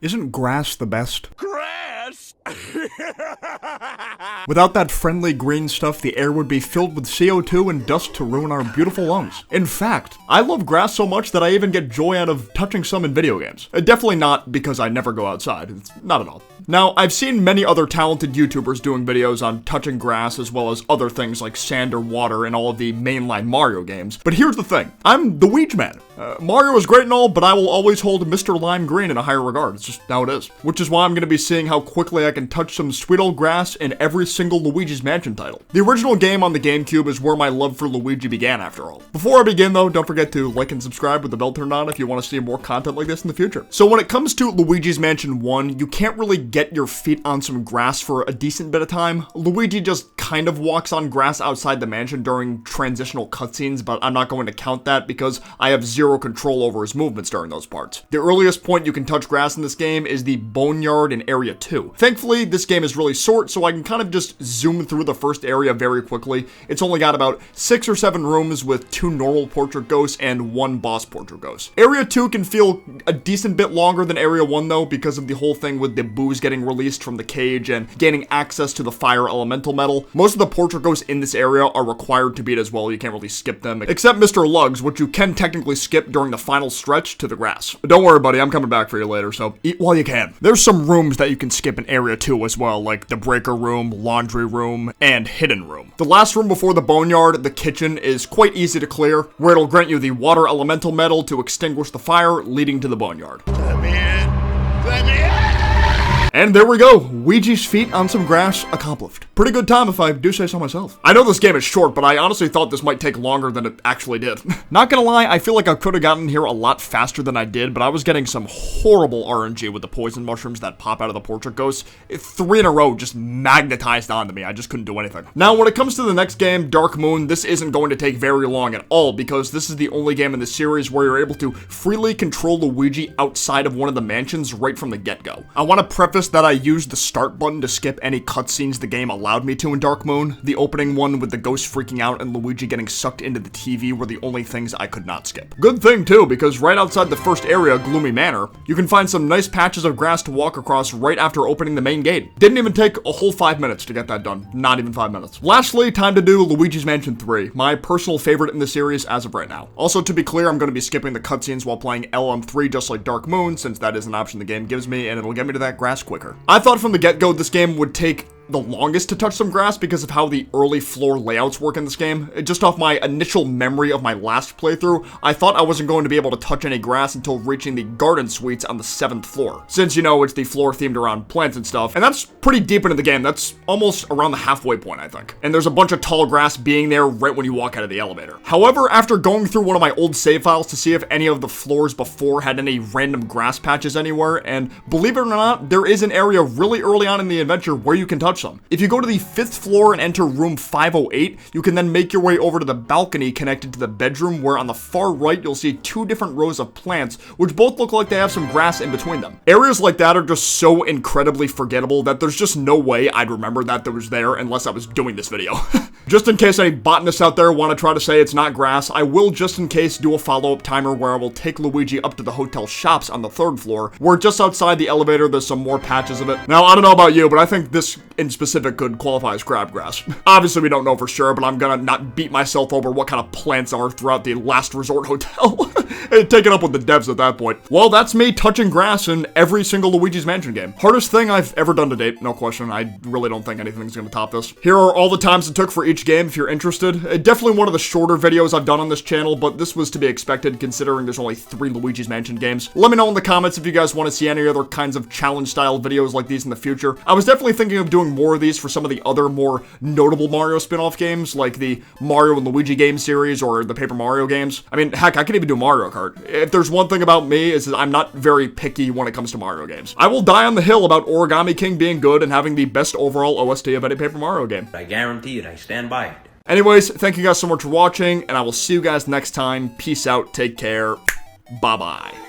Isn't grass the best? Grass? Without that friendly green stuff, the air would be filled with CO2 and dust to ruin our beautiful lungs. In fact, I love grass so much that I even get joy out of touching some in video games. Definitely not because I never go outside. It's not at all. Now, I've seen many other talented YouTubers doing videos on touching grass as well as other things like sand or water in all of the mainline Mario games. But here's the thing. I'm the WeegMan. Mario is great and all, but I will always hold Mr. Lime Green in a higher regard. It's just how it is. Which is why I'm going to be seeing how quickly I can touch some sweet old grass in every single Luigi's Mansion title. The original game on the GameCube is where my love for Luigi began, after all. Before I begin though, don't forget to like and subscribe with the bell turned on if you want to see more content like this in the future. So when it comes to Luigi's Mansion 1, you can't really get your feet on some grass for a decent bit of time. Luigi just kind of walks on grass outside the mansion during transitional cutscenes, but I'm not going to count that because I have zero control over his movements during those parts. The earliest point you can touch grass in this game is the Boneyard in Area 2. Thankfully, this game is really short, so I can kind of just zoom through the first area very quickly. It's only got about 6 or 7 rooms with 2 normal portrait ghosts and 1 boss portrait ghost. Area 2 can feel a decent bit longer than Area 1 though, because of the whole thing with the booze getting released from the cage and gaining access to the fire elemental metal. Most of the portrait ghosts in this area are required to beat as well. You can't really skip them, except Mr. Lugs, which you can technically skip during the final stretch to the grass. But don't worry, buddy, I'm coming back for you later, so eat while you can. There's some rooms that you can skip in Area 2 as well, like the breaker room, laundry room, and hidden room. The last room before the boneyard, the kitchen, is quite easy to clear, where it'll grant you the water elemental metal to extinguish the fire, leading to the boneyard. Let me in! Let me in! And there we go, Luigi's feet on some grass accomplished. Pretty good time if I do say so myself. I know this game is short, but I honestly thought this might take longer than it actually did. Not gonna lie, I feel like I could have gotten here a lot faster than I did, but I was getting some horrible RNG with the poison mushrooms that pop out of the portrait ghosts. 3 in a row just magnetized onto me, I just couldn't do anything. Now, when it comes to the next game, Dark Moon, this isn't going to take very long at all, because this is the only game in the series where you're able to freely control Luigi outside of one of the mansions right from the get-go. I want to preface that I used the start button to skip any cutscenes the game allowed me to in Dark Moon. The opening one with the ghost freaking out and Luigi getting sucked into the TV were the only things I could not skip. Good thing too, because right outside the first area, Gloomy Manor, you can find some nice patches of grass to walk across right after opening the main gate. Didn't even take a whole 5 minutes to get that done. Not even 5 minutes. Lastly, time to do Luigi's Mansion 3, my personal favorite in the series as of right now. Also, to be clear, I'm going to be skipping the cutscenes while playing LM3 just like Dark Moon, since that is an option the game gives me, and it'll get me to that grass quicker. I thought from the get-go this game would take the longest to touch some grass because of how the early floor layouts work in this game. Just off my initial memory of my last playthrough, I thought I wasn't going to be able to touch any grass until reaching the garden suites on the 7th floor. Since, you know, it's the floor themed around plants and stuff, and that's pretty deep into the game. That's almost around the halfway point, I think. And there's a bunch of tall grass being there right when you walk out of the elevator. However, after going through one of my old save files to see if any of the floors before had any random grass patches anywhere, and believe it or not, there is an area really early on in the adventure where you can touch them. If you go to the 5th floor and enter room 508, you can then make your way over to the balcony connected to the bedroom, where on the far right you'll see 2 different rows of plants, which both look like they have some grass in between them. Areas like that are just so incredibly forgettable that there's just no way I'd remember that was there unless I was doing this video. Just in case any botanists out there want to try to say it's not grass, I will just in case do a follow-up timer where I will take Luigi up to the hotel shops on the 3rd floor, where just outside the elevator there's some more patches of it. Now, I don't know about you, but I think this in specific could qualify as crabgrass. Obviously, we don't know for sure, but I'm gonna not beat myself over what kind of plants are throughout the last resort hotel. Take it up with the devs at that point. Well, that's me touching grass in every single Luigi's Mansion game. Hardest thing I've ever done to date, no question. I really don't think anything's gonna top this. Here are all the times it took for each game if you're interested. Definitely one of the shorter videos I've done on this channel, but this was to be expected considering there's only 3 Luigi's Mansion games. Let me know in the comments if you guys want to see any other kinds of challenge-style videos like these in the future. I was definitely thinking of doing more of these for some of the other more notable Mario spin-off games, like the Mario and Luigi game series or the Paper Mario games. I mean, heck, I could even do Mario Kart. If there's one thing about me, is that I'm not very picky when it comes to Mario games. I will die on the hill about Origami King being good and having the best overall OST of any Paper Mario game. I guarantee it, I stand by it. Anyways, thank you guys so much for watching, and I will see you guys next time. Peace out, take care, bye-bye.